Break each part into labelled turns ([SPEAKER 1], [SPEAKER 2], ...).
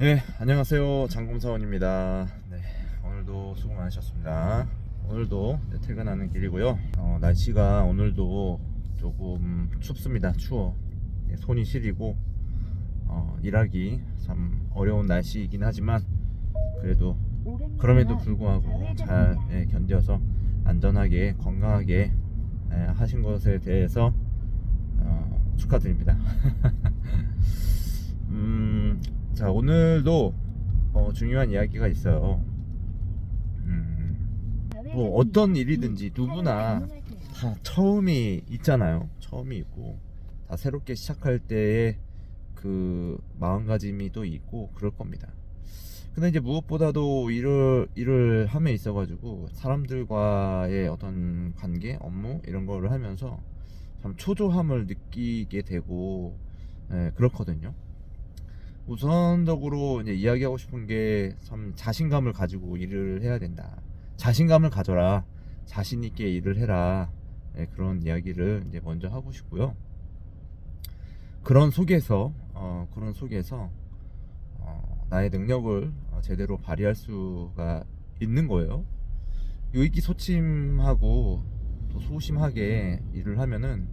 [SPEAKER 1] 네, 안녕하세요. 장검사원입니다. 네, 오늘도 수고 많으셨습니다. 오늘도 퇴근하는 길이고요. 날씨가 오늘도 조금 춥습니다. 추워. 네, 손이 시리고 일하기 참 어려운 날씨이긴 하지만 그래도 그럼에도 불구하고 잘 견뎌서 안전하게 건강하게 하신 것에 대해서 축하드립니다. 자, 오늘도 중요한 이야기가 있어요. 뭐 어떤 일이든지 누구나 다 처음이 있잖아요. 처음이 있고 다 새롭게 시작할 때의 그 마음가짐이 또 있고 그럴 겁니다. 근데 이제 무엇보다도 일을 함에 있어가지고 사람들과의 어떤 관계, 업무 이런 거를 하면서 참 초조함을 느끼게 되고 그렇거든요. 우선적으로 이제 이야기하고 싶은 게 참 자신감을 가지고 일을 해야 된다. 자신감을 가져라. 자신 있게 일을 해라. 그런 이야기를 이제 먼저 하고 싶고요. 그런 속에서 나의 능력을 제대로 발휘할 수가 있는 거예요. 의기소침하고 또 소심하게 일을 하면은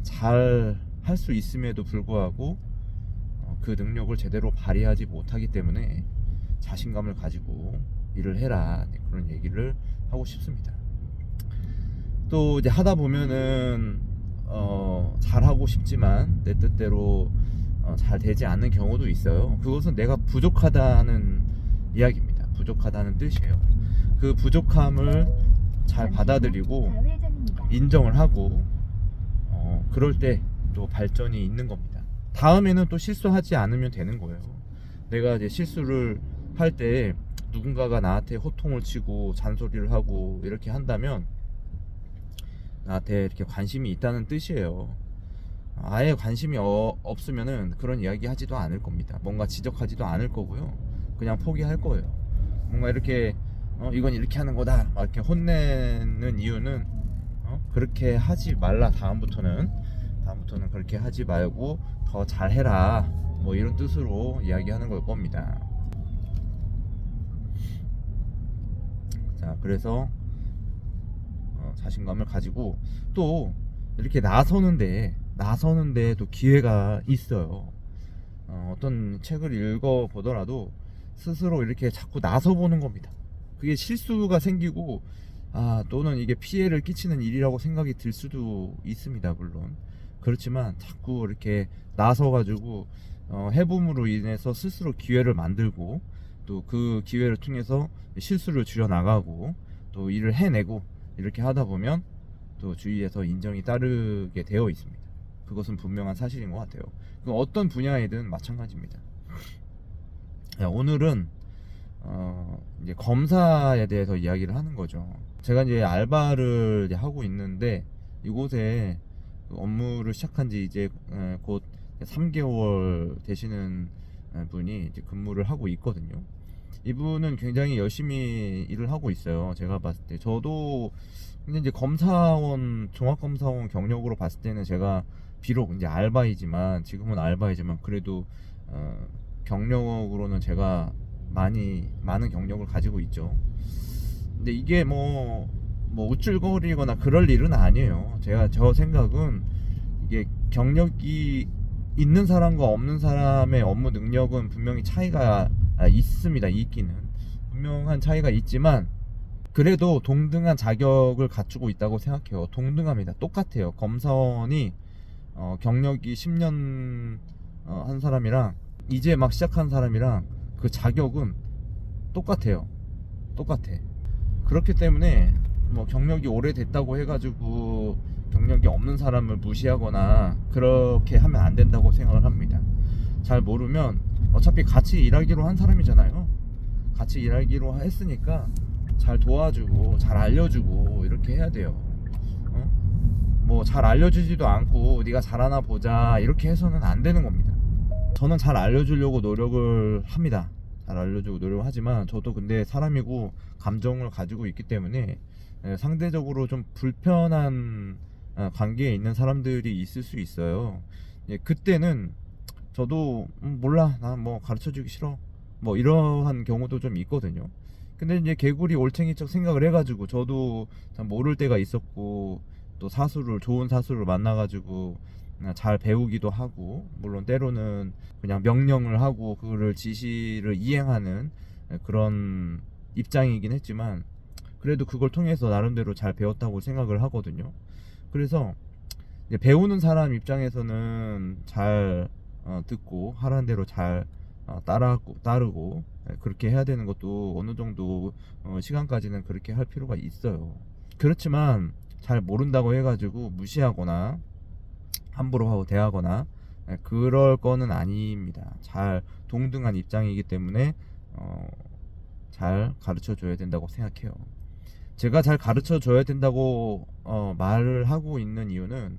[SPEAKER 1] 잘 할 수 있음에도 불구하고 그 능력을 제대로 발휘하지 못하기 때문에 자신감을 가지고 일을 해라, 그런 얘기를 하고 싶습니다. 또 이제 하다 보면은 잘하고 싶지만 내 뜻대로 잘 되지 않는 경우도 있어요. 그것은 내가 부족하다는 이야기입니다. 부족하다는 뜻이에요. 그 부족함을 잘 받아들이고 인정을 하고 그럴 때 또 발전이 있는 겁니다. 다음에는 또 실수하지 않으면 되는 거예요. 내가 이제 실수를 할 때 누군가가 나한테 호통을 치고 잔소리를 하고 이렇게 한다면 나한테 이렇게 관심이 있다는 뜻이에요. 아예 관심이 없으면은 그런 이야기 하지도 않을 겁니다. 뭔가 지적하지도 않을 거고요. 그냥 포기할 거예요. 뭔가 이렇게 이건 이렇게 하는 거다 막 이렇게 혼내는 이유는 그렇게 하지 말라. 다음부터는 그렇게 하지 말고 더 잘해라, 뭐 이런 뜻으로 이야기하는 걸 겁니다. 자, 그래서 자신감을 가지고 또 이렇게 나서는데 또 기회가 있어요. 어떤 책을 읽어 보더라도 스스로 이렇게 자꾸 나서 보는 겁니다. 그게 실수가 생기고 또는 이게 피해를 끼치는 일이라고 생각이 들 수도 있습니다. 물론 그렇지만 자꾸 이렇게 나서 가지고 해봄으로 인해서 스스로 기회를 만들고 또 그 기회를 통해서 실수를 줄여 나가고 또 일을 해내고 이렇게 하다 보면 또 주위에서 인정이 따르게 되어 있습니다. 그것은 분명한 사실인 것 같아요. 어떤 분야이든 마찬가지입니다. 오늘은 이제 검사에 대해서 이야기를 하는 거죠. 제가 이제 알바를 이제 하고 있는데 이곳에 업무를 시작한 지 이제 곧 3개월 되시는 분이 이제 근무를 하고 있거든요. 이분은 굉장히 열심히 일을 하고 있어요. 제가 봤을 때 저도 근데 이제 종합검사원 경력으로 봤을 때는 제가 비록 이제 알바이지만 그래도 경력으로는 제가 많은 경력을 가지고 있죠. 근데 이게 뭐 우쭐거리거나 그럴 일은 아니에요. 저 생각은 이게 경력이 있는 사람과 없는 사람의 업무 능력은 분명히 차이가 있습니다. 있기는 분명한 차이가 있지만 그래도 동등한 자격을 갖추고 있다고 생각해요. 동등합니다. 똑같아요. 검사원이 경력이 10년 한 사람이랑 이제 막 시작한 사람이랑 그 자격은 똑같아요. 똑같아. 그렇기 때문에 뭐 경력이 오래됐다고 해가지고 경력이 없는 사람을 무시하거나 그렇게 하면 안 된다고 생각을 합니다. 잘 모르면 어차피 같이 일하기로 한 사람이잖아요. 같이 일하기로 했으니까 잘 도와주고 잘 알려주고 이렇게 해야 돼요. 뭐 잘 알려주지도 않고 네가 잘하나 보자 이렇게 해서는 안 되는 겁니다. 저는 잘 알려주려고 노력을 합니다. 잘 알려주고 노력을 하지만 저도 근데 사람이고 감정을 가지고 있기 때문에 상대적으로 좀 불편한 관계에 있는 사람들이 있을 수 있어요. 그때는 저도 몰라, 나 뭐 가르쳐주기 싫어, 뭐 이러한 경우도 좀 있거든요. 근데 이제 개구리 올챙이척 생각을 해가지고 저도 참 모를 때가 있었고, 또 좋은 사수를 만나가지고 잘 배우기도 하고, 물론 때로는 그냥 명령을 하고 그거를 지시를 이행하는 그런 입장이긴 했지만, 그래도 그걸 통해서 나름대로 잘 배웠다고 생각을 하거든요. 그래서 이제 배우는 사람 입장에서는 잘 듣고 하라는 대로 잘 따르고 그렇게 해야 되는 것도 어느 정도 시간까지는 그렇게 할 필요가 있어요. 그렇지만 잘 모른다고 해가지고 무시하거나 함부로 하고 대하거나 그럴 거는 아닙니다. 잘 동등한 입장이기 때문에 잘 가르쳐 줘야 된다고 생각해요. 제가 잘 가르쳐 줘야 된다고 말을 하고 있는 이유는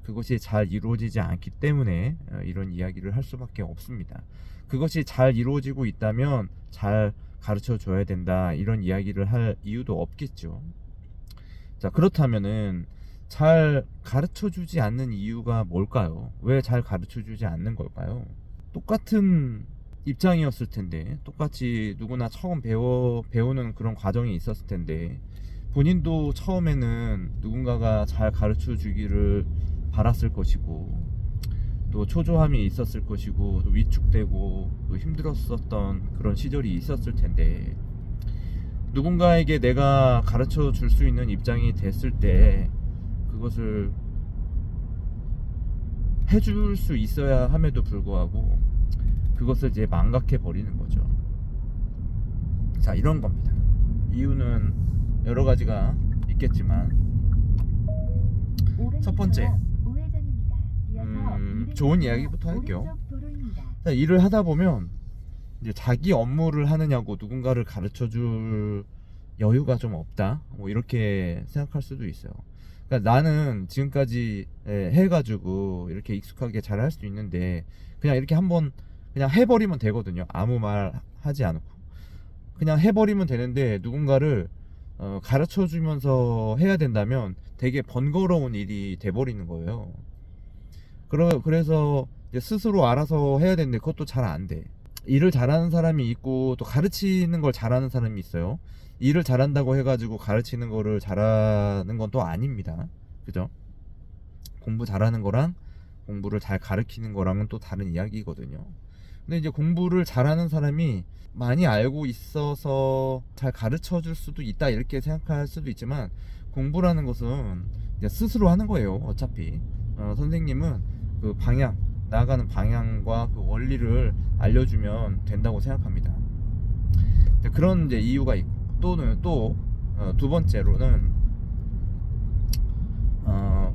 [SPEAKER 1] 그것이 잘 이루어지지 않기 때문에 이런 이야기를 할 수밖에 없습니다. 그것이 잘 이루어지고 있다면 잘 가르쳐 줘야 된다, 이런 이야기를 할 이유도 없겠죠. 자, 그렇다면은 잘 가르쳐 주지 않는 이유가 뭘까요? 왜 잘 가르쳐 주지 않는 걸까요? 똑같은 입장이었을 텐데, 똑같이 누구나 처음 배우는 그런 과정이 있었을 텐데, 본인도 처음에는 누군가가 잘 가르쳐 주기를 바랐을 것이고, 또 초조함이 있었을 것이고, 또 위축되고 또 힘들었었던 그런 시절이 있었을 텐데, 누군가에게 내가 가르쳐 줄 수 있는 입장이 됐을 때 그것을 해줄 수 있어야 함에도 불구하고 그것을 이제 망각해 버리는 거죠. 자, 이런 겁니다. 이유는 여러 가지가 있겠지만, 첫 번째, 좋은 이야기부터 할게요. 자, 일을 하다 보면 이제 자기 업무를 하느냐고 누군가를 가르쳐 줄 여유가 좀 없다, 뭐 이렇게 생각할 수도 있어요. 그러니까 나는 지금까지 해가지고 이렇게 익숙하게 잘 할 수 있는데, 그냥 이렇게 한번 그냥 해버리면 되거든요. 아무 말 하지 않고 그냥 해버리면 되는데, 누군가를 가르쳐 주면서 해야 된다면 되게 번거로운 일이 돼버리는 거예요. 그래서 이제 스스로 알아서 해야 되는데 그것도 잘 안 돼. 일을 잘하는 사람이 있고 또 가르치는 걸 잘하는 사람이 있어요. 일을 잘한다고 해가지고 가르치는 거를 잘하는 건 또 아닙니다. 그죠? 공부 잘하는 거랑 공부를 잘 가르치는 거랑은 또 다른 이야기거든요. 근데 이제 공부를 잘하는 사람이 많이 알고 있어서 잘 가르쳐 줄 수도 있다, 이렇게 생각할 수도 있지만, 공부라는 것은 이제 스스로 하는 거예요. 어차피 선생님은 그 나아가는 방향과 그 원리를 알려주면 된다고 생각합니다. 그런 이제 이유가 있고, 또 두 번째로는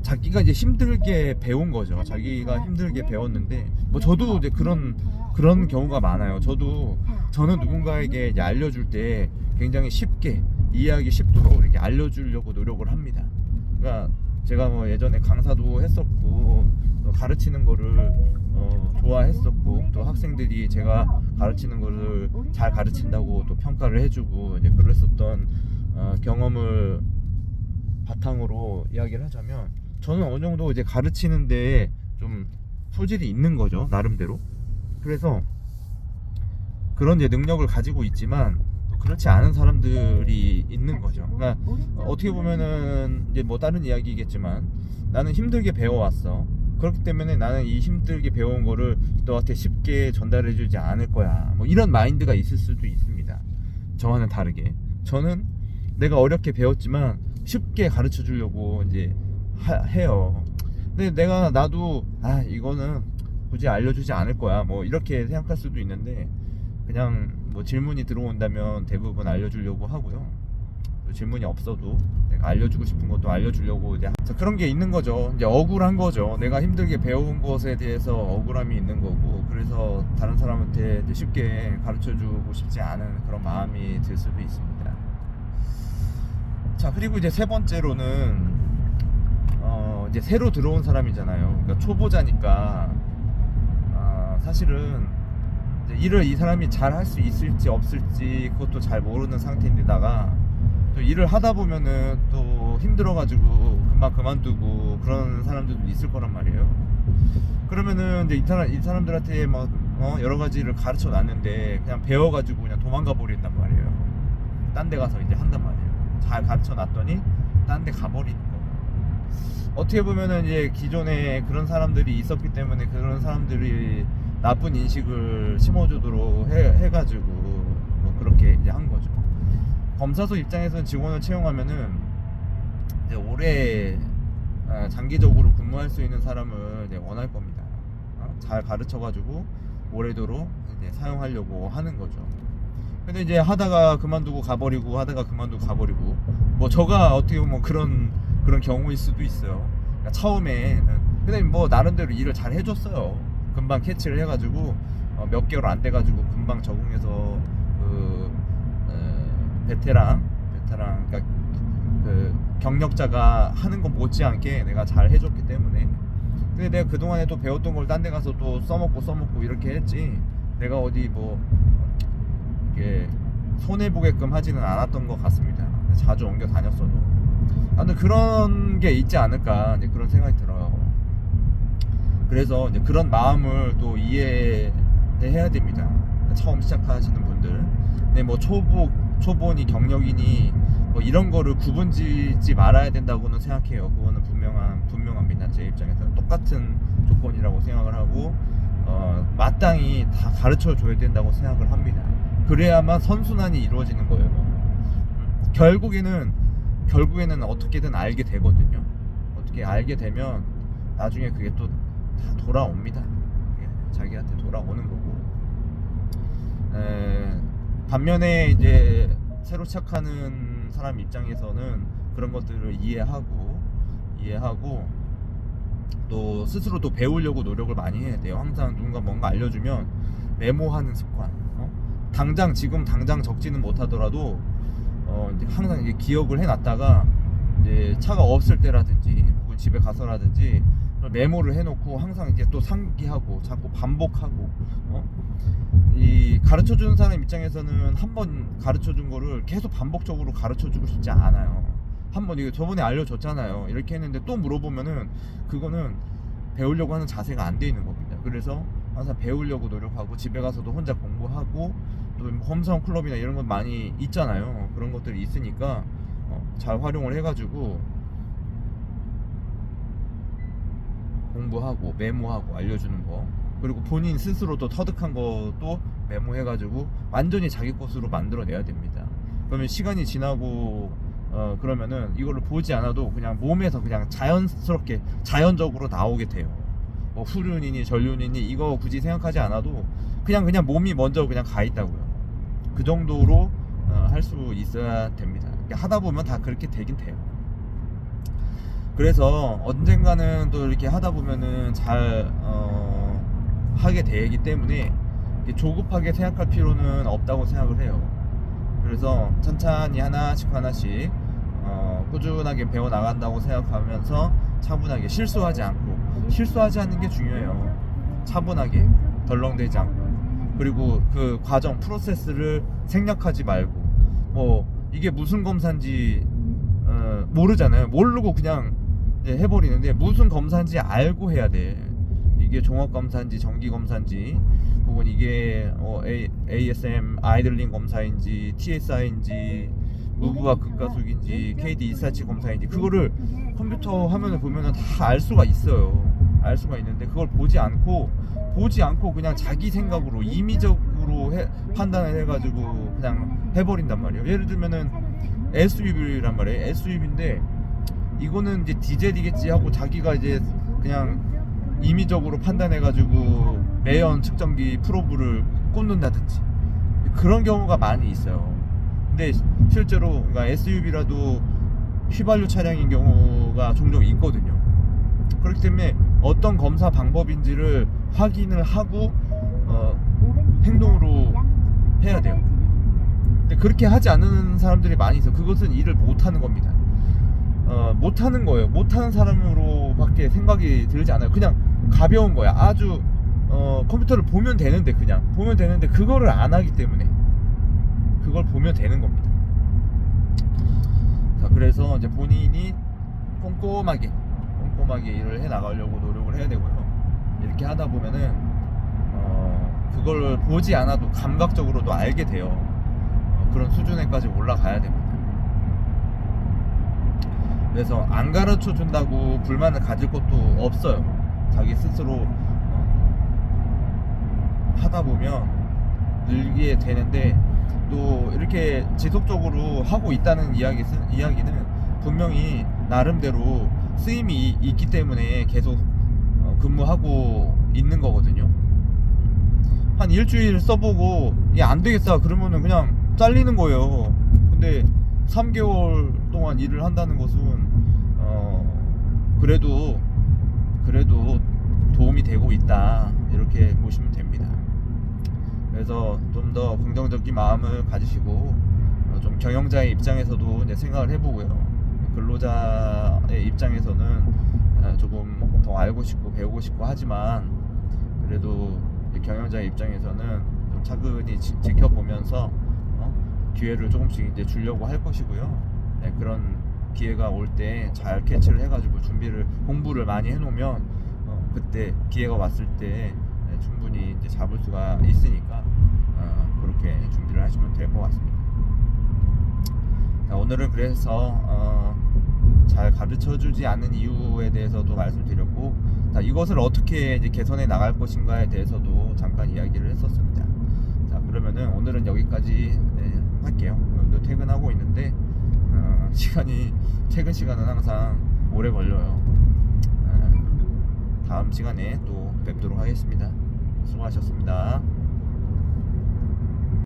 [SPEAKER 1] 자기가 이제 힘들게 배운 거죠. 자기가 힘들게 배웠는데, 뭐 저도 이제 그런 경우가 많아요. 저는 누군가에게 이제 알려줄 때 굉장히 쉽게 이해하기 쉽도록 이렇게 알려주려고 노력을 합니다. 그러니까 제가 뭐 예전에 강사도 했었고, 가르치는 거를 좋아했었고, 또 학생들이 제가 가르치는 거를 잘 가르친다고 또 평가를 해주고 이제 그랬었던 경험을 바탕으로 이야기를 하자면, 저는 어느 정도 이제 가르치는데 좀 소질이 있는 거죠, 나름대로. 그래서 그런 이제 능력을 가지고 있지만 또 그렇지 않은 사람들이 있는 거죠. 그러니까 어떻게 보면은 이제 뭐 다른 이야기겠지만, 나는 힘들게 배워왔어. 그렇기 때문에 나는 이 힘들게 배운 거를 너한테 쉽게 전달해주지 않을 거야, 뭐 이런 마인드가 있을 수도 있습니다. 저와는 다르게 저는 내가 어렵게 배웠지만 쉽게 가르쳐 주려고 이제 해요. 근데 나도 이거는 굳이 알려주지 않을 거야, 뭐 이렇게 생각할 수도 있는데, 그냥 뭐 질문이 들어온다면 대부분 알려주려고 하고요. 질문이 없어도 내가 알려주고 싶은 것도 알려주려고 이제 그런 게 있는 거죠. 이제 억울한 거죠. 내가 힘들게 배운 것에 대해서 억울함이 있는 거고, 그래서 다른 사람한테 이제 쉽게 가르쳐주고 싶지 않은 그런 마음이 들 수도 있습니다. 자, 그리고 이제 세 번째로는 이제 새로 들어온 사람이잖아요. 그러니까 초보자니까 사실은 이제 일을 이 사람이 잘 할 수 있을지 없을지 그것도 잘 모르는 상태인데다가, 또 일을 하다 보면은 또 힘들어가지고 금방 그만두고 그런 사람들도 있을 거란 말이에요. 그러면은 이제 이 사람들한테 막 여러 가지를 가르쳐 놨는데 그냥 배워가지고 그냥 도망가 버린단 말이에요. 딴 데 가서 이제 한단 말이에요. 잘 가르쳐 놨더니 딴 데 가버리는 거예요. 어떻게 보면은 이제 기존에 그런 사람들이 있었기 때문에 그런 사람들이 나쁜 인식을 심어주도록 해가지고 뭐 그렇게 이제 한 거죠. 검사소 입장에서는 직원을 채용하면은 이제 오래 장기적으로 근무할 수 있는 사람을 이제 원할 겁니다. 잘 가르쳐가지고 오래도록 이제 사용하려고 하는 거죠. 근데 이제 하다가 그만두고 가버리고 하다가 그만두고 가버리고 뭐 저가 어떻게 보면 그런 경우일 수도 있어요. 그러니까 처음에는 근데 뭐 나름대로 일을 잘 해줬어요. 금방 캐치를 해가지고 몇 개월 안 돼가지고 금방 적응해서 베테랑 그러니까 그 경력자가 하는 거 못지않게 내가 잘 해줬기 때문에. 근데 내가 그동안에 또 배웠던 걸 딴 데 가서 또 써먹고 이렇게 했지 내가 어디 뭐 이게 손해보게끔 하지는 않았던 것 같습니다. 자주 옮겨 다녔어도. 근데 그런 게 있지 않을까 이제 그런 생각이 들어요. 그래서 이제 그런 마음을 또 이해해야 됩니다. 처음 시작하시는 분들. 근데 뭐 초보니 경력이니 뭐 이런 거를 구분짓지 말아야 된다고는 생각해요. 그거는 분명합니다. 제 입장에서 똑같은 조건이라고 생각을 하고 마땅히 다 가르쳐 줘야 된다고 생각을 합니다. 그래야만 선순환이 이루어지는 거예요. 결국에는 어떻게든 알게 되거든요. 어떻게 알게 되면 나중에 그게 또 다 돌아옵니다. 자기한테 돌아오는 거고. 반면에 이제 새로 시작하는 사람 입장에서는 그런 것들을 이해하고 또 스스로 또 배우려고 노력을 많이 해야 돼요. 항상 누군가 뭔가 알려주면 메모하는 습관. 지금 당장 적지는 못하더라도 이제 항상 이제 기억을 해놨다가 이제 차가 없을 때라든지 혹은 집에 가서라든지 메모를 해놓고 항상 이제 또 상기하고 자꾸 반복하고. 이 가르쳐주는 사람 입장에서는 한 번 가르쳐준 거를 계속 반복적으로 가르쳐주고 싶지 않아요. 한번 이거 저번에 알려줬잖아요. 이렇게 했는데 또 물어보면은 그거는 배우려고 하는 자세가 안 돼 있는 겁니다. 그래서 항상 배우려고 노력하고 집에 가서도 혼자 공부하고 또 홈사원 클럽이나 이런 것 많이 있잖아요. 그런 것들이 있으니까 잘 활용을 해가지고 공부하고 메모하고 알려주는 거, 그리고 본인 스스로도 터득한 것도 메모해가지고 완전히 자기 것으로 만들어내야 됩니다. 그러면 시간이 지나고 그러면은 이거를 보지 않아도 그냥 몸에서 그냥 자연적으로 나오게 돼요. 뭐 후륜이니 전륜이니 이거 굳이 생각하지 않아도 그냥 몸이 먼저 그냥 가 있다고요. 그 정도로 할 수 있어야 됩니다. 하다 보면 다 그렇게 되긴 돼요. 그래서 언젠가는 또 이렇게 하다 보면은 잘 하게 되기 때문에 조급하게 생각할 필요는 없다고 생각을 해요. 그래서 천천히 하나씩 꾸준하게 배워 나간다고 생각하면서 차분하게 실수하지 않는 게 중요해요. 차분하게 덜렁대지 않고, 그리고 그 과정 프로세스를 생략하지 말고. 뭐 이게 무슨 검사인지 모르잖아요. 모르고 그냥 이제 해버리는데 무슨 검사인지 알고 해야 돼. 이게 종합검사인지 정기검사인지 혹은 이게 ASM 아이들링 검사인지 TSI인지 무브와 극가속인지 KD247 검사인지 그거를 컴퓨터 화면을 보면은 다 알 수가 있어요. 알 수가 있는데 그걸 보지 않고 그냥 자기 생각으로 임의적으로 판단을 해가지고 그냥 해버린단 말이에요. 예를 들면은 SUV란 말이에요. SUV인데 이거는 이제 디젤이겠지 하고 자기가 이제 그냥 임의적으로 판단해가지고 매연 측정기 프로브를 꽂는다든지 그런 경우가 많이 있어요. 근데 실제로 그러니까 SUV라도 휘발유 차량인 경우가 종종 있거든요. 그렇기 때문에 어떤 검사 방법인지를 확인을 하고 행동으로 해야 돼요. 근데 그렇게 하지 않는 사람들이 많이 있어요. 그것은 일을 못하는 겁니다. 못하는 거예요. 못하는 사람으로밖에 생각이 들지 않아요. 그냥 가벼운 거야. 아주 컴퓨터를 보면 되는데 그거를 안 하기 때문에 그걸 보면 되는 겁니다. 자, 그래서 이제 본인이 꼼꼼하게 일을 해 나가려고 노력을 해야 되고요. 이렇게 하다 보면은 그걸 보지 않아도 감각적으로도 알게 돼요. 그런 수준에까지 올라가야 됩니다. 그래서 안 가르쳐 준다고 불만을 가질 것도 없어요. 자기 스스로 하다 보면 늘게 되는데, 또 이렇게 지속적으로 하고 있다는 이야기는 분명히 나름대로 쓰임이 있기 때문에 계속 근무하고 있는 거거든요. 한 일주일 써보고 안 되겠다 그러면은 그냥 잘리는 거예요. 근데 3개월 동안 일을 한다는 것은 그래도 도움이 되고 있다, 이렇게 보시면 됩니다. 그래서 좀 더 긍정적인 마음을 가지시고 좀 경영자의 입장에서도 이제 생각을 해보고요. 근로자의 입장에서는 조금 더 알고 싶고 배우고 싶고 하지만, 그래도 경영자의 입장에서는 좀 차근히 지켜보면서 기회를 조금씩 이제 주려고 할 것이고요. 네, 그런 기회가 올 때 잘 캐치를 해가지고 공부를 많이 해놓으면 그때 기회가 왔을 때 충분히 이제 잡을 수가 있으니까 그렇게 준비를 하시면 될 것 같습니다. 자, 오늘은 그래서 잘 가르쳐주지 않는 이유에 대해서도 말씀드렸고, 자, 이것을 어떻게 이제 개선해 나갈 것인가에 대해서도 잠깐 이야기를 했었습니다. 자, 그러면은 오늘은 여기까지 할게요. 퇴근하고 있는데 퇴근 시간은 항상 오래 걸려요. 다음 시간에 또 뵙도록 하겠습니다. 수고하셨습니다.